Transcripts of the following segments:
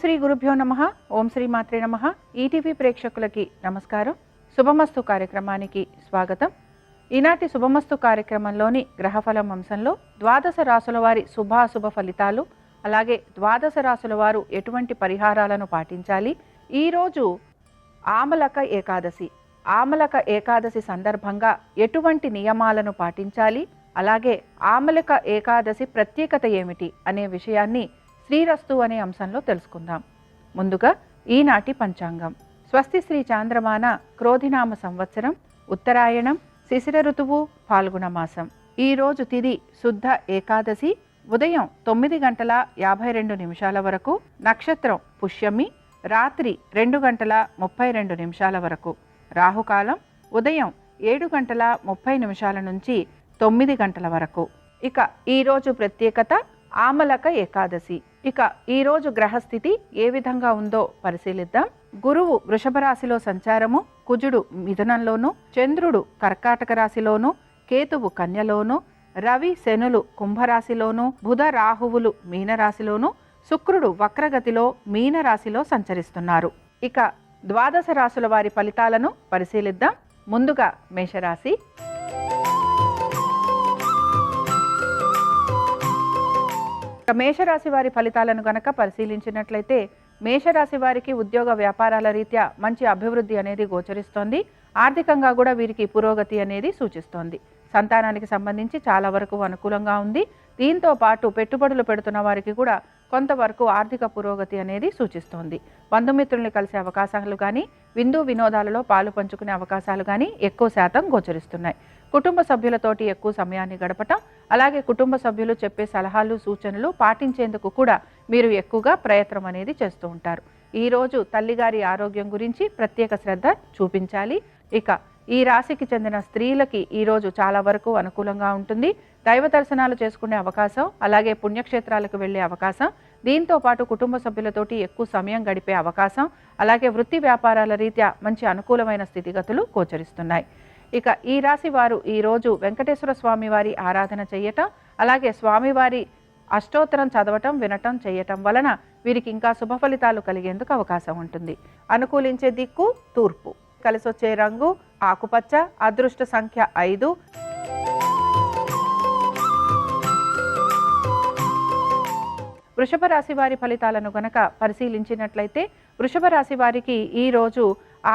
శ్రీ గురుభ్యో నమః. ఓం శ్రీ మాత్రే నమః. ఈటీవీ ప్రేక్షకులకి నమస్కారం. శుభమస్తు కార్యక్రమానికి స్వాగతం. ఈనాటి శుభమస్తు కార్యక్రమంలోని గ్రహఫలం అంశంలో ద్వాదశ రాశుల వారి శుభాశుభ ఫలితాలు, అలాగే ద్వాదశ రాశుల వారు ఎటువంటి పరిహారాలను పాటించాలి. ఈరోజు ఆమలక ఏకాదశి. ఆమలక ఏకాదశి సందర్భంగా ఎటువంటి నియమాలను పాటించాలి, అలాగే ఆమలక ఏకాదశి ప్రత్యేకత ఏమిటి అనే విషయాన్ని శ్రీరస్తు అనే అంశంలో తెలుసుకుందాం. ముందుగా ఈనాటి పంచాంగం. స్వస్తి శ్రీ చాంద్రమాన క్రోధినామ సంవత్సరం, ఉత్తరాయణం, శిశిర ఋతువు, ఫాల్గుణ మాసం. ఈరోజు తిథి శుద్ధ ఏకాదశి. ఉదయం 9:52 వరకు. నక్షత్రం పుష్యమి. రాత్రి 2:32 వరకు. రాహుకాలం ఉదయం 7:30 నుంచి 9 గంటల వరకు. ఇక ఈరోజు ప్రత్యేకత ఆమలక ఏకాదశి. ఇక ఈరోజు గ్రహస్థితి ఏ విధంగా ఉందో పరిశీలిద్దాం. గురువు వృషభ రాశిలో సంచారము, కుజుడు మిథునంలోను, చంద్రుడు కర్కాటక రాశిలోను, కేతువు కన్యలోను, రవి శనులు కుంభరాశిలోను, బుధ రాహువులు మీనరాశిలోను, శుక్రుడు వక్రగతిలో మీనరాశిలో సంచరిస్తున్నారు. ఇక ద్వాదశ రాశుల వారి ఫలితాలను పరిశీలిద్దాం. ముందుగా మేషరాశి. మేషరాశి వారి ఫలితాలను గనక పరిశీలించినట్లయితే మేషరాశి వారికి ఉద్యోగ వ్యాపారాల రీత్యా మంచి అభివృద్ధి అనేది గోచరిస్తోంది. ఆర్థికంగా కూడా వీరికి పురోగతి అనేది సూచిస్తోంది. సంతానానికి సంబంధించి చాలా వరకు అనుకూలంగా ఉంది. దీంతో పాటు పెట్టుబడులు పెడుతున్న వారికి కూడా కొంతవరకు ఆర్థిక పురోగతి అనేది సూచిస్తోంది. బంధుమిత్రుల్ని కలిసే అవకాశాలు కానీ, విందు వినోదాలలో పాలు పంచుకునే అవకాశాలు కానీ ఎక్కువ శాతం గోచరిస్తున్నాయి. కుటుంబ సభ్యులతోటి ఎక్కువ సమయాన్ని గడపటం, అలాగే కుటుంబ సభ్యులు చెప్పే సలహాలు సూచనలు పాటించేందుకు కూడా మీరు ఎక్కువగా ప్రయత్నం అనేది చేస్తూ ఉంటారు. ఈరోజు తల్లిగారి ఆరోగ్యం గురించి ప్రత్యేక శ్రద్ధ చూపించాలి. ఇక ఈ రాశికి చెందిన స్త్రీలకి ఈరోజు చాలా వరకు అనుకూలంగా ఉంటుంది. దైవ దర్శనాలు చేసుకునే అవకాశం, అలాగే పుణ్యక్షేత్రాలకు వెళ్ళే అవకాశం, దీంతో పాటు కుటుంబ సభ్యులతోటి ఎక్కువ సమయం గడిపే అవకాశం, అలాగే వృత్తి వ్యాపారాల రీత్యా మంచి అనుకూలమైన స్థితిగతులు గోచరిస్తున్నాయి. ఇక ఈ రాశి వారు ఈరోజు వెంకటేశ్వర స్వామి వారి ఆరాధన చేయటం, అలాగే స్వామివారి అష్టోత్తరం చదవటం, వినటం చేయటం వలన వీరికి ఇంకా శుభ ఫలితాలు కలిగేందుకు అవకాశం ఉంటుంది. అనుకూలించే దిక్కు తూర్పు. కలిసొచ్చే రంగు ఆకుపచ్చ. అదృష్ట సంఖ్య 5. వృషభ రాశి వారి ఫలితాలను గనక పరిశీలించినట్లయితే వృషభ రాశి వారికి ఈరోజు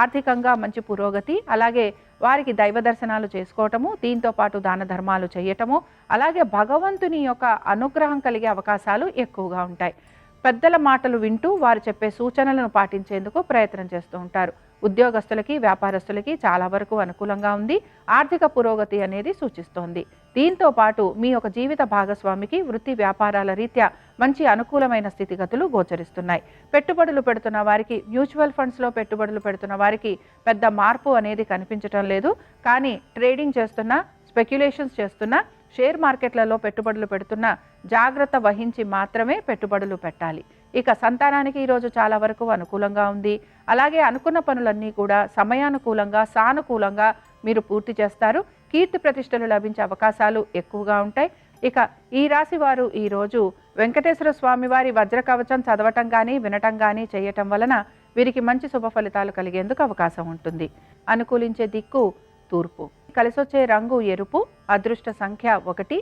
ఆర్థికంగా మంచి పురోగతి, అలాగే వారికి దైవ దర్శనాలు చేసుకోవటము, దీంతో పాటు దాన ధర్మాలు చేయటము, అలాగే భగవంతుని యొక్క అనుగ్రహం కలిగే అవకాశాలు ఎక్కువగా ఉంటాయి. పెద్దల మాటలు వింటూ వారు చెప్పే సూచనలను పాటించేందుకు ప్రయత్నం చేస్తూ ఉంటారు. ఉద్యోగస్తులకి, వ్యాపారస్తులకి చాలా వరకు అనుకూలంగా ఉంది. ఆర్థిక పురోగతి అనేది సూచిస్తోంది. దీంతో పాటు మీ యొక్క జీవిత భాగస్వామికి వృత్తి వ్యాపారాల రీత్యా మంచి అనుకూలమైన స్థితిగతులు గోచరిస్తున్నాయి. పెట్టుబడులు పెడుతున్న వారికి, మ్యూచువల్ ఫండ్స్లో పెట్టుబడులు పెడుతున్న వారికి పెద్ద మార్పు అనేది కనిపించటం లేదు. కానీ ట్రేడింగ్ చేస్తున్నా, స్పెక్యులేషన్స్ చేస్తున్నా, షేర్ మార్కెట్లలో పెట్టుబడులు పెడుతున్నా జాగ్రత్త వహించి మాత్రమే పెట్టుబడులు పెట్టాలి. ఇక సంతానానికి ఈరోజు చాలా వరకు అనుకూలంగా ఉంది. అలాగే అనుకున్న పనులన్నీ కూడా సమయానుకూలంగా, సానుకూలంగా మీరు పూర్తి చేస్తారు. కీర్తి ప్రతిష్టలు లభించే అవకాశాలు ఎక్కువగా ఉంటాయి. ఇక ఈ రాశి వారు ఈరోజు వెంకటేశ్వర స్వామి వారి వజ్రకవచం చదవటం కానీ, వినటం కానీ చేయటం వలన వీరికి మంచి శుభ ఫలితాలు కలిగేందుకు అవకాశం ఉంటుంది. అనుకూలించే దిక్కు తూర్పు. కలిసొచ్చే రంగు ఎరుపు. అదృష్ట సంఖ్య 1.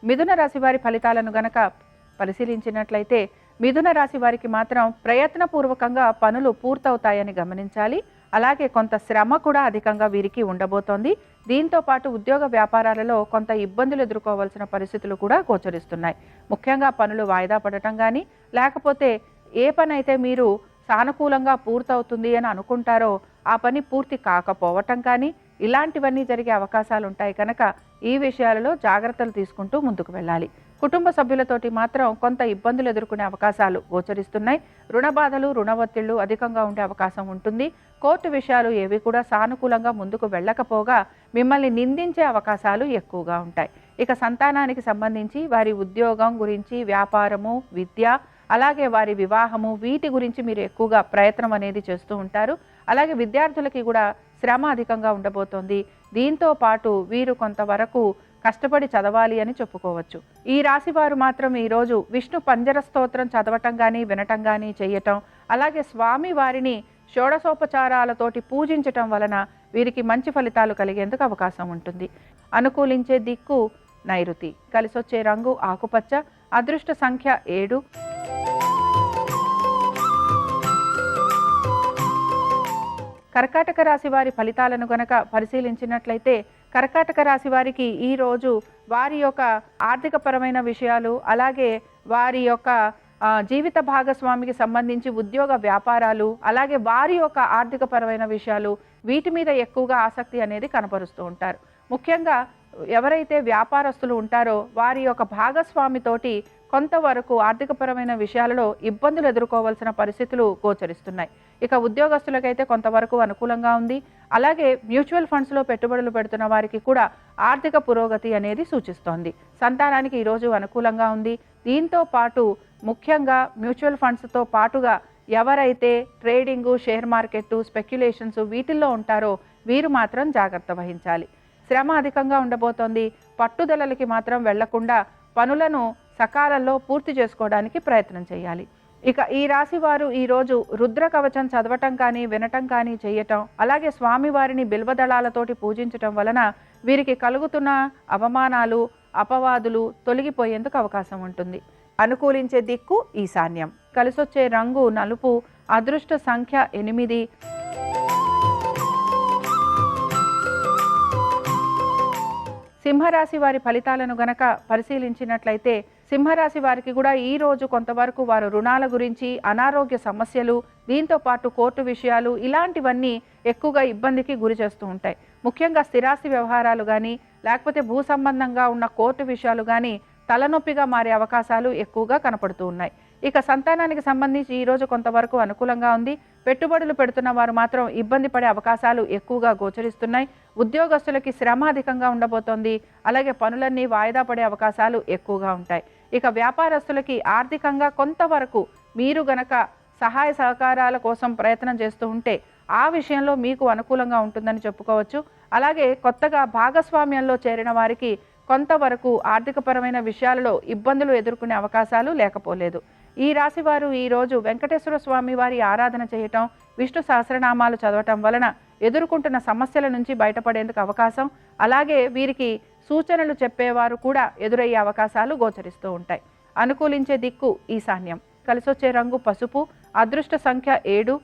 మిథున రాశి వారి ఫలితాలను గనక పరిశీలించినట్లయితే మిథున రాశి వారికి మాత్రం ప్రయత్నపూర్వకంగా పనులు పూర్తవుతాయని గమనించాలి. అలాగే కొంత శ్రమ కూడా అధికంగా వీరికి ఉండబోతోంది. దీంతో పాటు ఉద్యోగ వ్యాపారాలలో కొంత ఇబ్బందులు ఎదుర్కోవాల్సిన పరిస్థితులు కూడా గోచరిస్తున్నాయి. ముఖ్యంగా పనులు వాయిదా పడటం కానీ, లేకపోతే ఏ పని అయితే మీరు సానుకూలంగా పూర్తవుతుంది అని అనుకుంటారో ఆ పని పూర్తి కాకపోవటం కానీ, ఇలాంటివన్నీ జరిగే అవకాశాలు ఉంటాయి. కనుక ఈ విషయాలలో జాగ్రత్తలు తీసుకుంటూ ముందుకు వెళ్ళాలి. కుటుంబ సభ్యులతోటి మాత్రం కొంత ఇబ్బందులు ఎదుర్కొనే అవకాశాలు గోచరిస్తున్నాయి. రుణ బాధలు, రుణ ఒత్తిళ్లు అధికంగా ఉండే అవకాశం ఉంటుంది. కోర్టు విషయాలు ఏవి కూడా సానుకూలంగా ముందుకు వెళ్ళకపోగా మిమ్మల్ని నిందించే అవకాశాలు ఎక్కువగా ఉంటాయి. ఇక సంతానానికి సంబంధించి వారి ఉద్యోగం గురించి, వ్యాపారము, విద్య, అలాగే వారి వివాహము, వీటి గురించి మీరు ఎక్కువగా ప్రయత్నం అనేది చేస్తూ ఉంటారు. అలాగే విద్యార్థులకి కూడా శ్రమ అధికంగా ఉండబోతోంది. దీంతో పాటు వీరు కొంతవరకు కష్టపడి చదవాలి అని చెప్పుకోవచ్చు. ఈ రాశి వారు మాత్రం ఈరోజు విష్ణు పంజర స్తోత్రం చదవటం కానీ వినటం కానీ చేయటం, అలాగే స్వామి వారిని షోడశోపచారాలతోటి పూజించటం వలన వీరికి మంచి ఫలితాలు కలిగేందుకు అవకాశం ఉంటుంది. అనుకూలించే దిక్కు నైరుతి, కలిసొచ్చే రంగు ఆకుపచ్చ, అదృష్ట సంఖ్య 7. కర్కాటక రాశి వారి ఫలితాలను గనక పరిశీలించినట్లయితే కర్కాటక రాశి వారికి ఈరోజు వారి యొక్క ఆర్థికపరమైన విషయాలు, అలాగే వారి యొక్క జీవిత భాగస్వామికి సంబంధించి ఉద్యోగ వ్యాపారాలు, అలాగే వారి యొక్క ఆర్థికపరమైన విషయాలు, వీటి మీద ఎక్కువగా ఆసక్తి అనేది కనపరుస్తూ ఉంటారు. ముఖ్యంగా ఎవరైతే వ్యాపారస్తులు ఉంటారో వారి యొక్క భాగస్వామితోటి కొంతవరకు ఆర్థికపరమైన విషయాలలో ఇబ్బందులు ఎదుర్కోవాల్సిన పరిస్థితులు గోచరిస్తున్నాయి. ఇక ఉద్యోగస్తులకైతే కొంతవరకు అనుకూలంగా ఉంది. అలాగే మ్యూచువల్ ఫండ్స్లో పెట్టుబడులు పెడుతున్న వారికి కూడా ఆర్థిక పురోగతి అనేది సూచిస్తోంది. సంతానానికి ఈరోజు అనుకూలంగా ఉంది. దీంతో పాటు ముఖ్యంగా మ్యూచువల్ ఫండ్స్తో పాటుగా ఎవరైతే ట్రేడింగు, షేర్ మార్కెట్, స్పెక్యులేషన్స్ వీటిల్లో ఉంటారో వీరు మాత్రం జాగ్రత్త వహించాలి. శ్రమ అధికంగా ఉండబోతోంది. పట్టుదలలకి మాత్రం వెళ్లకుండా పనులను సకాలంలో పూర్తి చేసుకోవడానికి ప్రయత్నం చేయాలి. ఇక ఈ రాశి వారు ఈరోజు రుద్ర కవచం చదవటం కానీ వినటం కానీ చేయటం, అలాగే స్వామివారిని బిల్వదళాలతోటి పూజించటం వలన వీరికి కలుగుతున్న అవమానాలు, అపవాదులు తొలగిపోయేందుకు అవకాశం ఉంటుంది. అనుకూలించే దిక్కు ఈశాన్యం, కలిసొచ్చే రంగు నలుపు, అదృష్ట సంఖ్య 8. సింహరాశి వారి ఫలితాలను గనక పరిశీలించినట్లయితే సింహరాశి వారికి కూడా ఈ రోజు కొంతవరకు వారు రుణాల గురించి, అనారోగ్య సమస్యలు, దీంతో పాటు కోర్టు విషయాలు ఇలాంటివన్నీ ఎక్కువగా ఇబ్బందికి గురి చేస్తూ ఉంటాయి. ముఖ్యంగా స్థిరాస్తి వ్యవహారాలు కానీ లేకపోతే భూ సంబంధంగా ఉన్న కోర్టు విషయాలు కానీ తలనొప్పిగా మారే అవకాశాలు ఎక్కువగా కనపడుతూ ఉన్నాయి. ఇక సంతానానికి సంబంధించి ఈరోజు కొంతవరకు అనుకూలంగా ఉంది. పెట్టుబడులు పెడుతున్న వారు మాత్రం ఇబ్బంది పడే అవకాశాలు ఎక్కువగా గోచరిస్తున్నాయి. ఉద్యోగస్తులకి శ్రమ అధికంగా ఉండబోతోంది. అలాగే పనులన్నీ వాయిదా పడే అవకాశాలు ఎక్కువగా ఉంటాయి. ఇక వ్యాపారస్తులకి ఆర్థికంగా కొంతవరకు మీరు గనక సహాయ సహకారాల కోసం ప్రయత్నం చేస్తూ ఉంటే ఆ విషయంలో మీకు అనుకూలంగా ఉంటుందని చెప్పుకోవచ్చు. అలాగే కొత్తగా భాగస్వామ్యంలో చేరిన వారికి కొంతవరకు ఆర్థికపరమైన విషయాలలో ఇబ్బందులు ఎదుర్కొనే అవకాశాలు లేకపోలేదు. ఈ రాశి వారు ఈరోజు వెంకటేశ్వర స్వామి వారి ఆరాధన చేయటం, విష్ణు సహస్రనామాలు చదవటం వలన ఎదుర్కొంటున్న సమస్యల నుంచి బయటపడేందుకు అవకాశం, అలాగే వీరికి సూచనలు చెప్పేవారు కూడా ఎదురయ్యే అవకాశాలు గోచరిస్తూ ఉంటాయి. అనుకూలించే దిక్కు ఈశాన్యం, కలిసొచ్చే రంగు పసుపు, అదృష్ట సంఖ్య 7.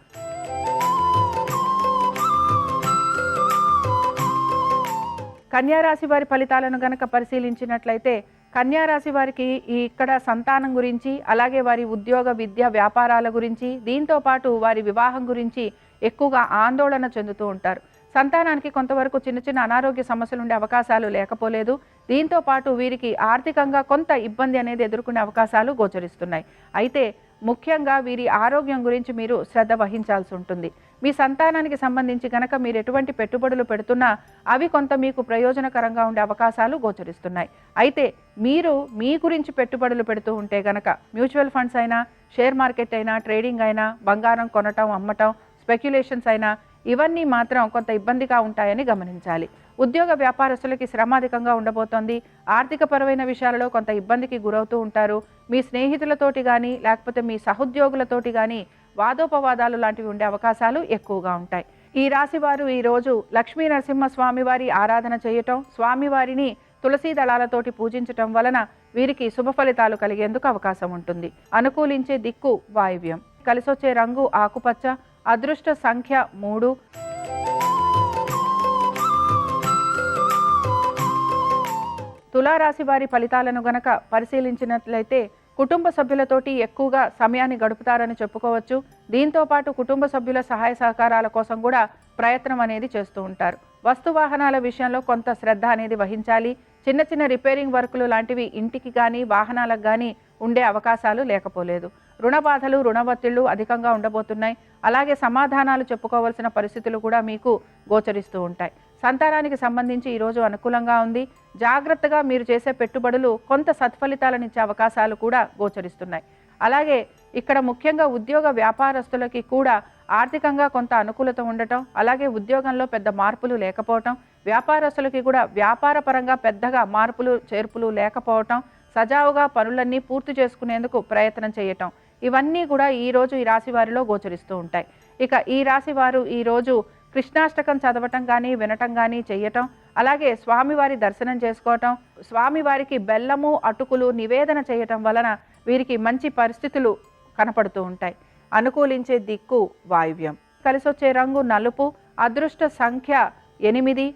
కన్యారాశి వారి ఫలితాలను గనక పరిశీలించినట్లయితే కన్యారాశి వారికి ఇక్కడ సంతానం గురించి, అలాగే వారి ఉద్యోగ, విద్య, వ్యాపారాల గురించి, దీంతో పాటు వారి వివాహం గురించి ఎక్కువగా ఆందోళన చెందుతూ ఉంటారు. సంతానానికి కొంతవరకు చిన్న చిన్న అనారోగ్య సమస్యలు ఉండే అవకాశాలు లేకపోలేదు. దీంతో పాటు వీరికి ఆర్థికంగా కొంత ఇబ్బంది అనేది ఎదుర్కొనే అవకాశాలు గోచరిస్తున్నాయి. అయితే ముఖ్యంగా వీరి ఆరోగ్యం గురించి మీరు శ్రద్ధ వహించాల్సి ఉంటుంది. మీ సంతానానికి సంబంధించి గనక మీరు ఎటువంటి పెట్టుబడులు పెడుతున్నా అవి కొంత మీకు ప్రయోజనకరంగా ఉండే అవకాశాలు గోచరిస్తున్నాయి. అయితే మీరు మీ గురించి పెట్టుబడులు పెడుతూ ఉంటే గనక మ్యూచువల్ ఫండ్స్ అయినా, షేర్ మార్కెట్ అయినా, ట్రేడింగ్ అయినా, బంగారం కొనటం, అమ్మటం, స్పెక్యులేషన్స్ అయినా ఇవన్నీ మాత్రం కొంత ఇబ్బందిగా ఉంటాయని గమనించాలి. ఉద్యోగ వ్యాపారస్తులకి శ్రమ అధికంగా ఉండబోతోంది. ఆర్థికపరమైన విషయాలలో కొంత ఇబ్బందికి గురవుతూ ఉంటారు. మీ స్నేహితులతోటి కానీ లేకపోతే మీ సహోద్యోగులతోటి కానీ వాదోపవాదాలు లాంటివి ఉండే అవకాశాలు ఎక్కువగా ఉంటాయి. ఈ రాశి వారు ఈరోజు లక్ష్మీ నరసింహస్వామి వారి ఆరాధన చేయటం, స్వామివారిని తులసీ దళాలతోటి పూజించటం వలన వీరికి శుభ ఫలితాలు కలిగేందుకు అవకాశం ఉంటుంది. అనుకూలించే దిక్కు వాయువ్యం, కలిసొచ్చే రంగు ఆకుపచ్చ, అదృష్ట సంఖ్య 3. తులారాశి వారి ఫలితాలను గనక పరిశీలించినట్లయితే కుటుంబ సభ్యులతోటి ఎక్కువగా సమయాన్ని గడుపుతారని చెప్పుకోవచ్చు. దీంతో పాటు కుటుంబ సభ్యుల సహాయ సహకారాల కోసం కూడా ప్రయత్నం అనేది చేస్తూ ఉంటారు. వస్తు వాహనాల విషయంలో కొంత శ్రద్ధ అనేది వహించాలి. చిన్న చిన్న రిపేరింగ్ వర్కులు లాంటివి ఇంటికి కానీ వాహనాలకు కానీ ఉండే అవకాశాలు లేకపోలేదు. రుణ బాధలు, రుణ ఒత్తిళ్లు అధికంగా ఉండబోతున్నాయి. అలాగే సమాధానాలు చెప్పుకోవాల్సిన పరిస్థితులు కూడా మీకు గోచరిస్తూ ఉంటాయి. సంతానానికి సంబంధించి ఈరోజు అనుకూలంగా ఉంది. జాగ్రత్తగా మీరు చేసే పెట్టుబడులు కొంత సత్ఫలితాలను ఇచ్చే అవకాశాలు కూడా గోచరిస్తున్నాయి. అలాగే ఇక్కడ ముఖ్యంగా ఉద్యోగ వ్యాపారస్తులకి కూడా ఆర్థికంగా కొంత అనుకూలత ఉండటం, అలాగే ఉద్యోగంలో పెద్ద మార్పులు లేకపోవటం, వ్యాపారస్తులకి కూడా వ్యాపార పరంగా పెద్దగా మార్పులు చేర్పులు లేకపోవటం, సజావుగా పనులన్నీ పూర్తి చేసుకునేందుకు ప్రయత్నం చేయటం, ఇవన్నీ కూడా ఈరోజు ఈ రాశి వారిలో గోచరిస్తూ ఉంటాయి. ఇక ఈ రాశి వారు ఈరోజు కృష్ణాష్టకం చదవటం కానీ వినటం కానీ చేయటం, అలాగే స్వామివారి దర్శనం చేసుకోవటం, స్వామివారికి బెల్లము అటుకులు నివేదన చేయటం వలన వీరికి మంచి పరిస్థితులు కనపడుతూ ఉంటాయి. అనుకూలించే దిక్కు వాయువ్యం. కలిసొచ్చే రంగు నలుపు. అదృష్ట సంఖ్య 8.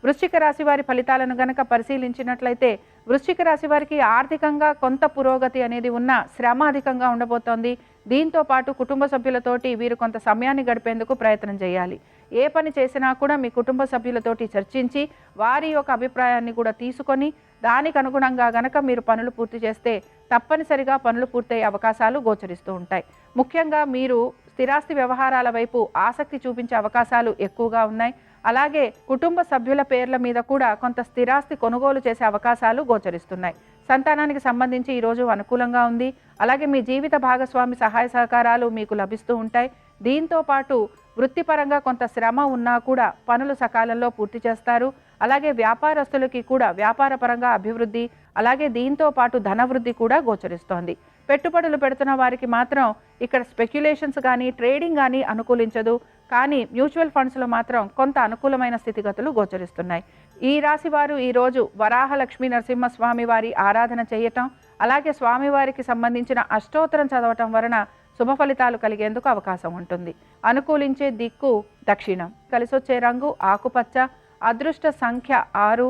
వృశ్చిక రాశి వారి ఫలితాలను గనక పరిశీలించినట్లయితే వృశ్చిక రాశి వారికి ఆర్థికంగా కొంత పురోగతి అనేది ఉన్న శ్రమ అధికంగా ఉండబోతోంది. దీంతో పాటు కుటుంబ సభ్యులతోటి వీరు కొంత సమయాన్ని గడిపేందుకు ప్రయత్నం చేయాలి. ఏ పని చేసినా కూడా మీ కుటుంబ సభ్యులతోటి చర్చించి వారి యొక్క అభిప్రాయాన్ని కూడా తీసుకొని దానికి అనుగుణంగా గనక మీరు పనులు పూర్తి చేస్తే తప్పనిసరిగా పనులు పూర్తయ్యే అవకాశాలు గోచరిస్తూ ఉంటాయి. ముఖ్యంగా మీరు స్థిరాస్తి వ్యవహారాల వైపు ఆసక్తి చూపించే అవకాశాలు ఎక్కువగా ఉన్నాయి. అలాగే కుటుంబ సభ్యుల పేర్ల మీద కూడా కొంత స్థిరాస్తి కొనుగోలు చేసే అవకాశాలు గోచరిస్తున్నాయి. సంతానానికి సంబంధించి ఈరోజు అనుకూలంగా ఉంది. అలాగే మీ జీవిత భాగస్వామి సహాయ సహకారాలు మీకు లభిస్తూ ఉంటాయి. దీంతో పాటు వృత్తిపరంగా కొంత శ్రమ ఉన్నా కూడా పనులు సకాలంలో పూర్తి చేస్తారు. అలాగే వ్యాపారస్తులకి కూడా వ్యాపార పరంగా అభివృద్ధి, అలాగే దీంతో పాటు ధనవృద్ధి కూడా గోచరిస్తోంది. పెట్టుబడులు పెడుతున్న వారికి మాత్రం ఇక్కడ స్పెక్యులేషన్స్ కానీ ట్రేడింగ్ కానీ అనుకూలించదు. కానీ మ్యూచువల్ ఫండ్స్లో మాత్రం కొంత అనుకూలమైన స్థితిగతులు గోచరిస్తున్నాయి. ఈ రాశి వారు ఈరోజు వరాహ లక్ష్మీ నరసింహస్వామి వారి ఆరాధన చేయటం, అలాగే స్వామివారికి సంబంధించిన అష్టోత్తరం చదవటం వలన శుభ ఫలితాలు కలిగేందుకు అవకాశం ఉంటుంది. అనుకూలించే దిక్కు దక్షిణం. కలిసొచ్చే రంగు ఆకుపచ్చ. అదృష్ట సంఖ్య 6.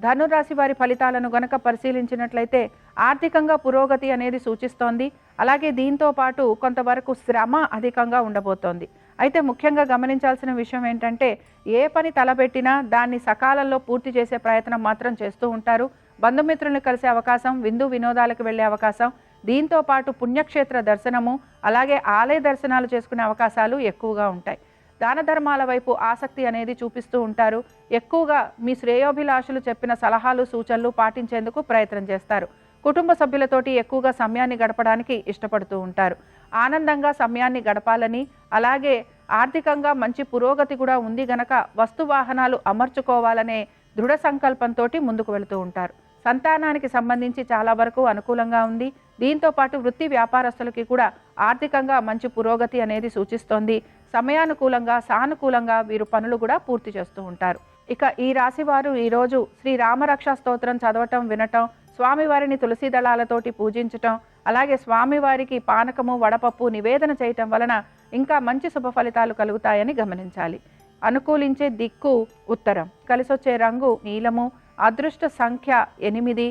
ధనురాశి వారి ఫలితాలను గనక పరిశీలించినట్లయితే ఆర్థికంగా పురోగతి అనేది సూచిస్తోంది. అలాగే దీంతో పాటు కొంతవరకు శ్రమ అధికంగా ఉండబోతోంది. అయితే ముఖ్యంగా గమనించాల్సిన విషయం ఏంటంటే ఏ పని తలపెట్టినా దాన్ని సకాలంలో పూర్తి చేసే ప్రయత్నం మాత్రం చేస్తూ ఉంటారు. బంధుమిత్రుల్ని కలిసే అవకాశం, విందు వినోదాలకు వెళ్ళే అవకాశం, దీంతో పాటు పుణ్యక్షేత్ర దర్శనము, అలాగే ఆలయ దర్శనాలు చేసుకునే అవకాశాలు ఎక్కువగా ఉంటాయి. దాన ధర్మాల వైపు ఆసక్తి అనేది చూపిస్తూ ఉంటారు. ఎక్కువగా మీ శ్రేయోభిలాషులు చెప్పిన సలహాలు సూచనలు పాటించేందుకు ప్రయత్నం చేస్తారు. కుటుంబ సభ్యులతోటి ఎక్కువగా సమయాన్ని గడపడానికి ఇష్టపడుతూ ఉంటారు. ఆనందంగా సమయాన్ని గడపాలని, అలాగే ఆర్థికంగా మంచి పురోగతి కూడా ఉంది గనక వస్తు వాహనాలు అమర్చుకోవాలనే దృఢ సంకల్పంతో ముందుకు వెళుతూ ఉంటారు. సంతానానికి సంబంధించి చాలా వరకు అనుకూలంగా ఉంది. దీంతో పాటు వృత్తి వ్యాపారస్తులకి కూడా ఆర్థికంగా మంచి పురోగతి అనేది సూచిస్తోంది. సమయానుకూలంగా సానుకూలంగా వీరు పనులు కూడా పూర్తి చేస్తూ ఉంటారు. ఇక ఈ రాశి వారు ఈరోజు శ్రీ రామరక్ష స్తోత్రం చదవటం, వినటం, స్వామివారిని తులసి దళాలతోటి పూజించటం, అలాగే స్వామివారికి పానకము వడపప్పు నివేదన చేయటం వలన ఇంకా మంచి శుభ ఫలితాలు కలుగుతాయని గమనించాలి. అనుకూలించే దిక్కు ఉత్తరం. కలిసొచ్చే రంగు నీలము. అదృష్ట సంఖ్య 8.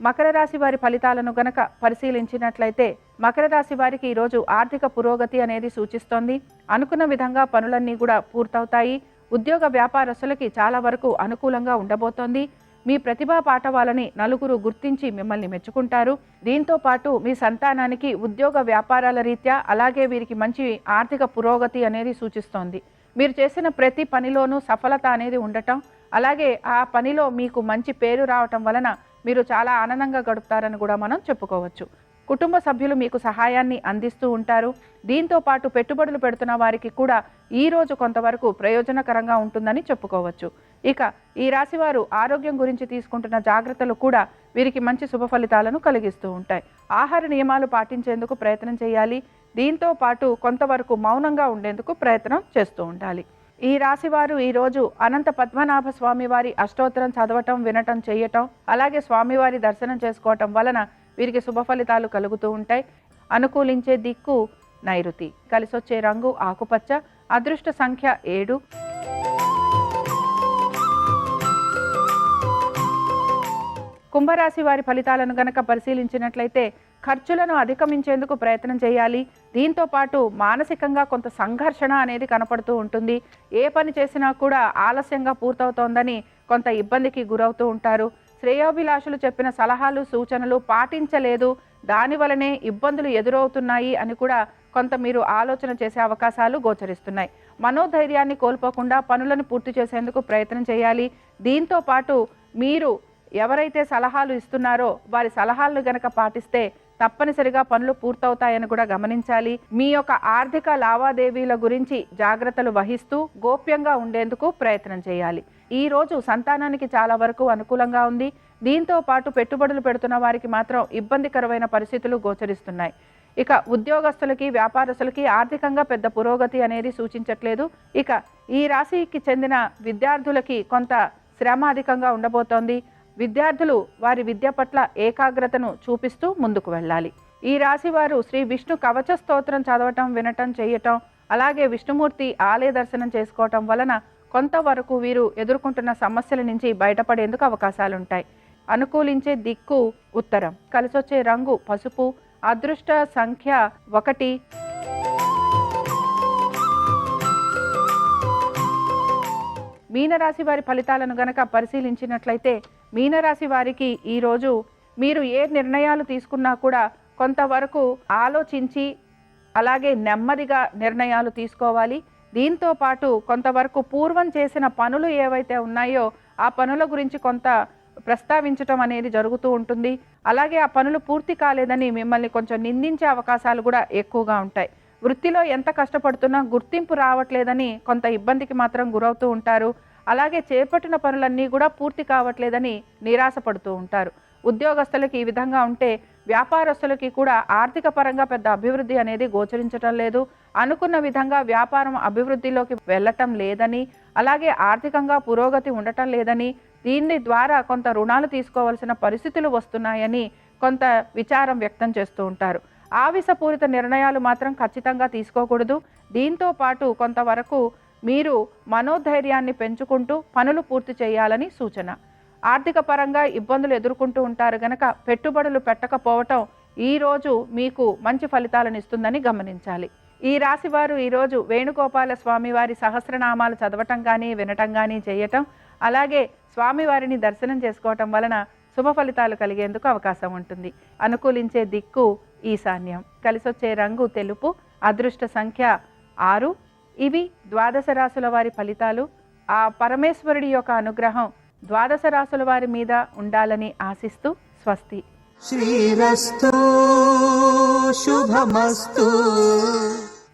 మకర రాశి వారి ఫలితాలను గనక పరిశీలించినట్లయితే మకర రాశి వారికి ఈరోజు ఆర్థిక పురోగతి అనేది సూచిస్తోంది. అనుకున్న విధంగా పనులన్నీ కూడా పూర్తవుతాయి. ఉద్యోగ వ్యాపారస్తులకి చాలా వరకు అనుకూలంగా ఉండబోతోంది. మీ ప్రతిభా పాఠవాలని నలుగురు గుర్తించి మిమ్మల్ని మెచ్చుకుంటారు. దీంతో పాటు మీ సంతానానికి ఉద్యోగ వ్యాపారాల రీత్యా అలాగే వీరికి మంచి ఆర్థిక పురోగతి అనేది సూచిస్తోంది. మీరు చేసిన ప్రతి పనిలోనూ సఫలత అనేది ఉండటం, అలాగే ఆ పనిలో మీకు మంచి పేరు రావటం వలన మీరు చాలా ఆనందంగా గడుపుతారని కూడా మనం చెప్పుకోవచ్చు. కుటుంబ సభ్యులు మీకు సహాయాన్ని అందిస్తూ ఉంటారు. దీంతో పాటు పెట్టుబడులు పెడుతున్న వారికి కూడా ఈరోజు కొంతవరకు ప్రయోజనకరంగా ఉంటుందని చెప్పుకోవచ్చు. ఇక ఈ రాశివారు ఆరోగ్యం గురించి తీసుకుంటున్న జాగ్రత్తలు కూడా వీరికి మంచి శుభ ఫలితాలను కలిగిస్తూ ఉంటాయి. ఆహార నియమాలు పాటించేందుకు ప్రయత్నం చేయాలి. దీంతో పాటు కొంతవరకు మౌనంగా ఉండేందుకు ప్రయత్నం చేస్తూ ఉండాలి. ఈ రాశివారు ఈరోజు అనంత పద్మనాభ స్వామి వారి అష్టోత్తరం చదవటం, వినటం, చేయటం, అలాగే స్వామివారి దర్శనం చేసుకోవటం వలన వీరికి శుభ ఫలితాలు కలుగుతూ ఉంటాయి. అనుకూలించే దిక్కు నైరుతి. కలిసొచ్చే రంగు ఆకుపచ్చ. అదృష్ట సంఖ్య 7. కుంభరాశి వారి ఫలితాలను గనక పరిశీలించినట్లయితే ఖర్చులను అధిగమించేందుకు ప్రయత్నం చేయాలి. దీంతో పాటు మానసికంగా కొంత సంఘర్షణ అనేది కనపడుతూ ఉంటుంది. ఏ పని చేసినా కూడా ఆలస్యంగా పూర్తవుతోందని కొంత ఇబ్బందికి గురవుతూ ఉంటారు. శ్రేయోభిలాషులు చెప్పిన సలహాలు సూచనలు పాటించలేదు, దానివలనే ఇబ్బందులు ఎదురవుతున్నాయి అని కూడా కొంత మీరు ఆలోచన చేసే అవకాశాలు గోచరిస్తున్నాయి. మనోధైర్యాన్ని కోల్పోకుండా పనులను పూర్తి చేసేందుకు ప్రయత్నం చేయాలి. దీంతో పాటు మీరు ఎవరైతే సలహాలు ఇస్తున్నారో వారి సలహాలను గనక పాటిస్తే తప్పనిసరిగా పనులు పూర్తవుతాయని కూడా గమనించాలి. మీ యొక్క ఆర్థిక లావాదేవీల గురించి జాగ్రత్తలు వహిస్తూ గోప్యంగా ఉండేందుకు ప్రయత్నం చేయాలి. ఈ రోజు సంతానానికి చాలా వరకు అనుకూలంగా ఉంది. దీంతో పాటు పెట్టుబడులు పెడుతున్న వారికి మాత్రం ఇబ్బందికరమైన పరిస్థితులు గోచరిస్తున్నాయి. ఇక ఉద్యోగస్తులకి, వ్యాపారస్తులకి ఆర్థికంగా పెద్ద పురోగతి అనేది సూచించట్లేదు. ఇక ఈ రాశికి చెందిన విద్యార్థులకి కొంత శ్రమ అధికంగా ఉండబోతోంది. విద్యార్థులు వారి విద్య పట్ల ఏకాగ్రతను చూపిస్తూ ముందుకు వెళ్ళాలి. ఈ రాశి వారు శ్రీ విష్ణు కవచ స్తోత్రం చదవటం, వినటం, చేయటం, అలాగే విష్ణుమూర్తి ఆలయ దర్శనం చేసుకోవటం వలన కొంతవరకు వీరు ఎదుర్కొంటున్న సమస్యల నుంచి బయటపడేందుకు అవకాశాలుంటాయి. అనుకూలించే దిక్కు ఉత్తరం. కలిసొచ్చే రంగు పసుపు. అదృష్ట సంఖ్య 1. మీనరాశి వారి ఫలితాలను గనక పరిశీలించినట్లయితే మీనరాశి వారికి ఈరోజు మీరు ఏ నిర్ణయాలు తీసుకున్నా కూడా కొంతవరకు ఆలోచించి అలాగే నెమ్మదిగా నిర్ణయాలు తీసుకోవాలి. దీంతో పాటు కొంతవరకు పూర్వం చేసిన పనులు ఏవైతే ఉన్నాయో ఆ పనుల గురించి కొంత ప్రస్తావించటం అనేది జరుగుతూ ఉంటుంది. అలాగే ఆ పనులు పూర్తి కాలేదని మిమ్మల్ని కొంచెం నిందించే అవకాశాలు కూడా ఎక్కువగా ఉంటాయి. వృత్తిలో ఎంత కష్టపడుతున్నా గుర్తింపు రావట్లేదని కొంత ఇబ్బందికి మాత్రం గురవుతూ ఉంటారు. అలాగే చేపట్టిన పనులన్నీ కూడా పూర్తి కావట్లేదని నిరాశపడుతూ ఉంటారు. ఉద్యోగస్తులకి ఈ విధంగా ఉంటే వ్యాపారస్తులకి కూడా ఆర్థిక పరంగా పెద్ద అభివృద్ధి అనేది గోచరించటం లేదు. అనుకున్న విధంగా వ్యాపారం అభివృద్ధిలోకి వెళ్ళటం లేదని, అలాగే ఆర్థికంగా పురోగతి ఉండటం లేదని, దీని ద్వారా కొంత రుణాలు తీసుకోవాల్సిన పరిస్థితులు వస్తున్నాయని కొంత విచారం వ్యక్తం చేస్తూ ఉంటారు. ఆవేశపూరిత నిర్ణయాలు మాత్రం ఖచ్చితంగా తీసుకోకూడదు. దీంతో పాటు కొంతవరకు మీరు మనోధైర్యాన్ని పెంచుకుంటూ పనులు పూర్తి చేయాలని సూచన. ఆర్థిక పరంగా ఇబ్బందులు ఎదుర్కొంటూ ఉంటారు గనక పెట్టుబడులు పెట్టకపోవటం ఈరోజు మీకు మంచి ఫలితాలను ఇస్తుందని గమనించాలి. ఈ రాశి వారు ఈరోజు వేణుగోపాల స్వామివారి సహస్రనామాలు చదవటం కానీ, వినటం కానీ చేయటం, అలాగే స్వామివారిని దర్శనం చేసుకోవటం వలన శుభ ఫలితాలు కలిగేందుకు అవకాశం ఉంటుంది. అనుకూలించే దిక్కు ఈశాన్యం. కలిసొచ్చే రంగు తెలుపు. అదృష్ట సంఖ్య 6. ఇవి ద్వాదశ రాశుల వారి ఫలితాలు. ఆ పరమేశ్వరుడి యొక్క అనుగ్రహం ద్వాదశ రాశుల వారి మీద ఉండాలని ఆశిస్తూ స్వస్తి. శ్రీరస్తు శుభమస్తు.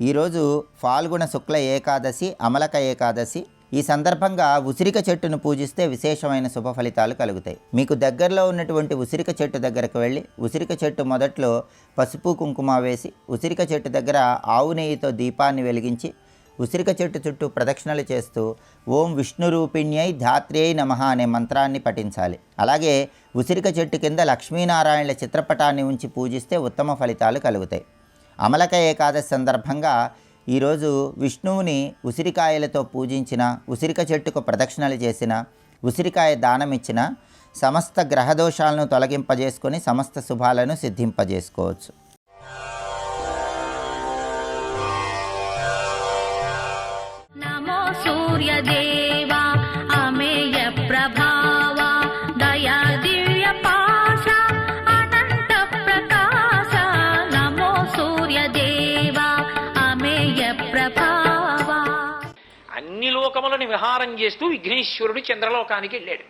ఈరోజు ఫాల్గుణ శుక్ల ఏకాదశి, అమలక ఏకాదశి. ఈ సందర్భంగా ఉసిరిక చెట్టును పూజిస్తే విశేషమైన శుభ ఫలితాలు కలుగుతాయి. మీకు దగ్గరలో ఉన్నటువంటి ఉసిరిక చెట్టు దగ్గరకు వెళ్ళి ఉసిరిక చెట్టు మొదట్లో పసుపు కుంకుమ వేసి ఉసిరిక చెట్టు దగ్గర ఆవు నెయ్యితో దీపాన్ని వెలిగించి ఉసిరిక చెట్టు చుట్టూ ప్రదక్షిణలు చేస్తూ ఓం విష్ణు రూపిణ్యై ధాత్ర్యై నమః అనే మంత్రాన్ని పఠించాలి. అలాగే ఉసిరిక చెట్టు కింద లక్ష్మీనారాయణల చిత్రపటాన్ని ఉంచి పూజిస్తే ఉత్తమ ఫలితాలు కలుగుతాయి. అమలక ఏకాదశి సందర్భంగా ఈరోజు విష్ణువుని ఉసిరికాయలతో పూజించిన, ఉసిరిక చెట్టుకు ప్రదక్షిణలు చేసిన, ఉసిరికాయ దానమిచ్చిన సమస్త గ్రహదోషాలను తొలగింపజేసుకొని సమస్త శుభాలను సిద్ధింపజేసుకోవచ్చు. నమో సూర్యదేవా అమేయ ప్రభావా దయా దివ్య పాశ అనంత ప్రకాశ. నమో సూర్యదేవా అమేయ ప్రభావా. అన్ని లోకములను విహారం చేస్తూ విఘ్నేశ్వరుడు చంద్రలోకానికి వెళ్ళాడు.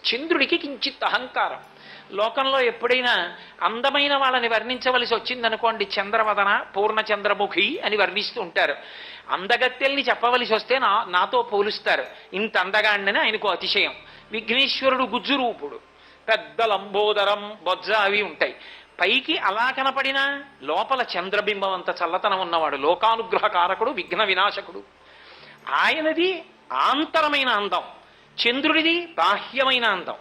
చంద్రుడికి కించిత్ అహంకారం. లోకంలో ఎప్పుడైనా అందమైన వాళ్ళని వర్ణించవలసి వచ్చిందనుకోండి, చంద్రవదన, పూర్ణచంద్రముఖి అని వర్ణిస్తూ ఉంటారు. అందగత్తెల్ని చెప్పవలసి వస్తే నాతో పోలుస్తారు. ఇంత అందగాండని ఆయనకు అతిశయం. విఘ్నేశ్వరుడు గుజ్జురూపుడు, పెద్ద లంబోదరం, బొజ్జ అవి ఉంటాయి. పైకి అలా కనపడినా లోపల చంద్రబింబం అంత చల్లతనం ఉన్నవాడు. లోకానుగ్రహ కారకుడు, విఘ్న వినాశకుడు. ఆయనది ఆంతరమైన అందం, చంద్రుడిది బాహ్యమైన అందం.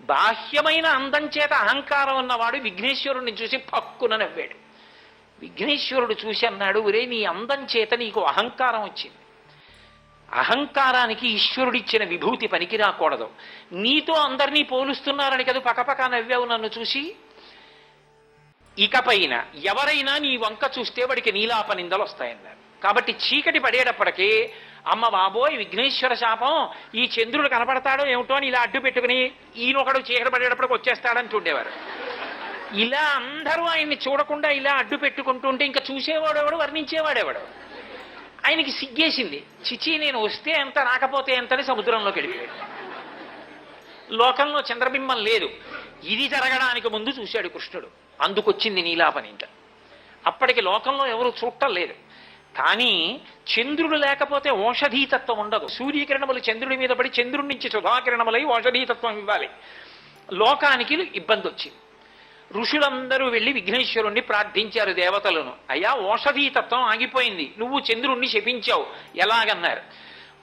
బాహ్యమైన అందం చేత అహంకారం ఉన్నవాడు విఘ్నేశ్వరుడిని చూసి పక్కున నవ్వాడు. విఘ్నేశ్వరుడు చూసి అన్నాడు, ఒరే నీ అందం చేత నీకు అహంకారం వచ్చింది. అహంకారానికి ఈశ్వరుడిచ్చిన విభూతి పనికి రాకూడదు. నీతో అందరినీ పోలుస్తున్నారని కదా పకపక నవ్వావు నన్ను చూసి. ఇకపైన ఎవరైనా నీ వంక చూస్తే వాడికి నీలాపనిందలు వస్తాయన్నారు. కాబట్టి చీకటి పడేటప్పటికీ అమ్మ బాబోయ్ విఘ్నేశ్వర శాపం, ఈ చంద్రుడు కనపడతాడో ఏమిటో అని ఇలా అడ్డు పెట్టుకుని ఈయనొకడు చీకటి పడేటప్పటికి వచ్చేస్తాడని చూడేవారు. ఇలా అందరూ ఆయన్ని చూడకుండా ఇలా అడ్డు పెట్టుకుంటుంటే ఇంకా చూసేవాడెవడు, వర్ణించేవాడెవడు. ఆయనకి సిగ్గేసింది. చిచి, నేను వస్తే ఎంత రాకపోతే ఎంతని సముద్రంలోకి వెళ్ళిపోయాడు. లోకంలో చంద్రబింబం లేదు. ఇది జరగడానికి ముందు చూశాడు కృష్ణుడు. అందుకొచ్చింది నీలాపనింట. అప్పటికి లోకంలో ఎవరు చూడటం లేదు. కానీ చంద్రుడు లేకపోతే ఓషధీతత్వం ఉండదు. సూర్యకిరణములు చంద్రుడి మీద పడి చంద్రుడి నుంచి సుధాకిరణములై ఓషధీతత్వం ఇవ్వాలి. లోకానికి ఇబ్బంది వచ్చింది. ఋషులందరూ వెళ్ళి విఘ్నేశ్వరుణ్ణి ప్రార్థించారు, దేవతలను. అయ్యా, ఓషధీతత్వం ఆగిపోయింది, నువ్వు చంద్రుణ్ణి శపించావు, ఎలాగన్నారు.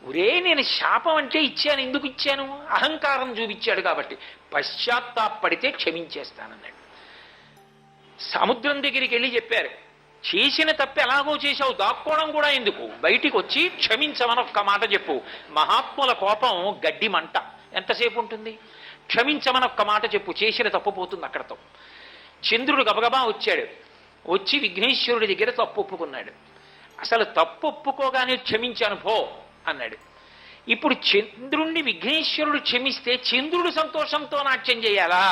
ఒరే, నేను శాపం అంటే ఇచ్చాను. ఎందుకు ఇచ్చాను? అహంకారం చూపించాడు కాబట్టి. పశ్చాత్తాపడితే క్షమించేస్తానన్నాడు. సముద్రం దగ్గరికి వెళ్ళి చెప్పారు, చేసిన తప్పు ఎలాగో చేశావు, దాక్కోవడం కూడా ఎందుకు, బయటికి వచ్చి క్షమించమని ఒక్క మాట చెప్పు. మహాత్ముల కోపం గడ్డి మంట, ఎంతసేపు ఉంటుంది? క్షమించమని ఒక్క మాట చెప్పు, చేసిన తప్పు పోతుంది అక్కడతో. చంద్రుడు గబగబా వచ్చాడు. వచ్చి విఘ్నేశ్వరుడి దగ్గర తప్పు ఒప్పుకున్నాడు. అసలు తప్పు ఒప్పుకోగానే క్షమించాను పో అన్నాడు. ఇప్పుడు చంద్రుణ్ణి విఘ్నేశ్వరుడు క్షమిస్తే చంద్రుడు సంతోషంతో నాట్యం చేయాలా?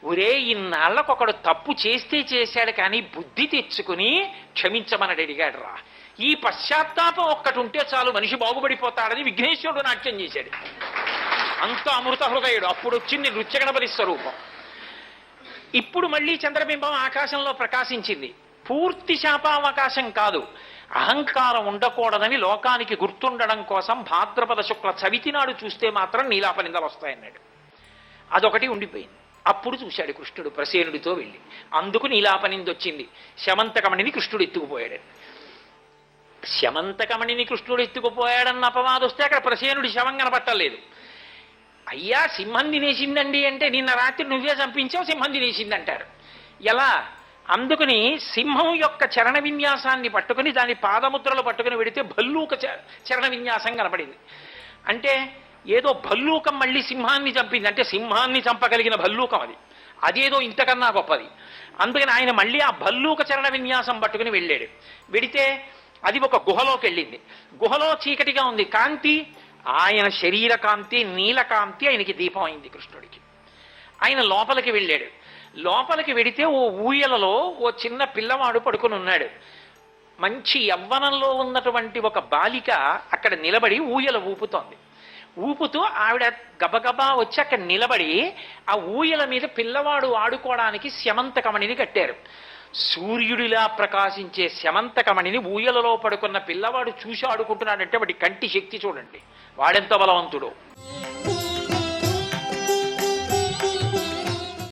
ఒరే, ఇన్నాళ్ళకు ఒకడు తప్పు చేస్తే చేశాడు, కానీ బుద్ధి తెచ్చుకుని క్షమించమని అడిగాడు రా. ఈ పశ్చాత్తాపం ఒక్కటి ఉంటే చాలు, మనిషి బాగుపడిపోతాడని విఘ్నేశ్వరుడు నాట్యం చేశాడు. అంత అమృత హృదయుడు. అప్పుడు వచ్చింది నృత్యగణపతి స్వరూపం. ఇప్పుడు మళ్ళీ చంద్రబింబం ఆకాశంలో ప్రకాశించింది. పూర్తి శాపావకాశం కాదు, అహంకారం ఉండకూడదని లోకానికి గుర్తుండడం కోసం భాద్రపద శుక్ల చవితి నాడు చూస్తే మాత్రం నీలాపనిందలు వస్తాయన్నాడు. అదొకటి ఉండిపోయింది. అప్పుడు చూశాడు కృష్ణుడు ప్రసేనుడితో వెళ్ళి. అందుకు నీలాపనింది వచ్చింది. శమంతకమణిని కృష్ణుడు ఎత్తుకుపోయాడు. శమంతకమణిని కృష్ణుడు ఎత్తుకుపోయాడన్న అపవాదం వస్తే అక్కడ ప్రసేనుడి శవం కనపట్టలేదు. అయ్యా, సింహం తినేసిందండి అంటే, నిన్న రాత్రి నువ్వే చంపించావు, సింహం తినేసిందంటారు. ఎలా? అందుకని సింహం యొక్క చరణ విన్యాసాన్ని పట్టుకుని దాని పాదముద్రలు పట్టుకుని పెడితే భల్లూక చరణ విన్యాసం కనపడింది. అంటే ఏదో భల్లూకం మళ్ళీ సింహాన్ని చంపింది అంటే, సింహాన్ని చంపగలిగిన భల్లూకం అది, అదేదో ఇంతకన్నా గొప్పది. అందుకని ఆయన మళ్ళీ ఆ భల్లూక చరణ విన్యాసం పట్టుకుని వెళ్ళాడు. వెడితే అది ఒక గుహలోకి వెళ్ళింది. గుహలో చీకటిగా ఉంది. కాంతి, ఆయన శరీర కాంతి, నీలకాంతి ఆయనకి దీపం అయింది కృష్ణుడికి. ఆయన లోపలికి వెళ్ళాడు. లోపలికి వెడితే ఓ ఊయలలో ఓ చిన్న పిల్లవాడు పడుకుని ఉన్నాడు. మంచి యవ్వనంలో ఉన్నటువంటి ఒక బాలిక అక్కడ నిలబడి ఊయల ఊపుతోంది. ఊపుతూ ఆవిడ గబగబా వచ్చి అక్కడ నిలబడి ఆ ఊయల మీద పిల్లవాడు ఆడుకోవడానికి శమంతకమణిని కట్టారు. సూర్యుడిలా ప్రకాశించే శమంతకమణిని ఊయలలో పడుకున్న పిల్లవాడు చూసి ఆడుకుంటున్నాడంటే వాడి కంటి శక్తి చూడండి, వాడెంత బలవంతుడో.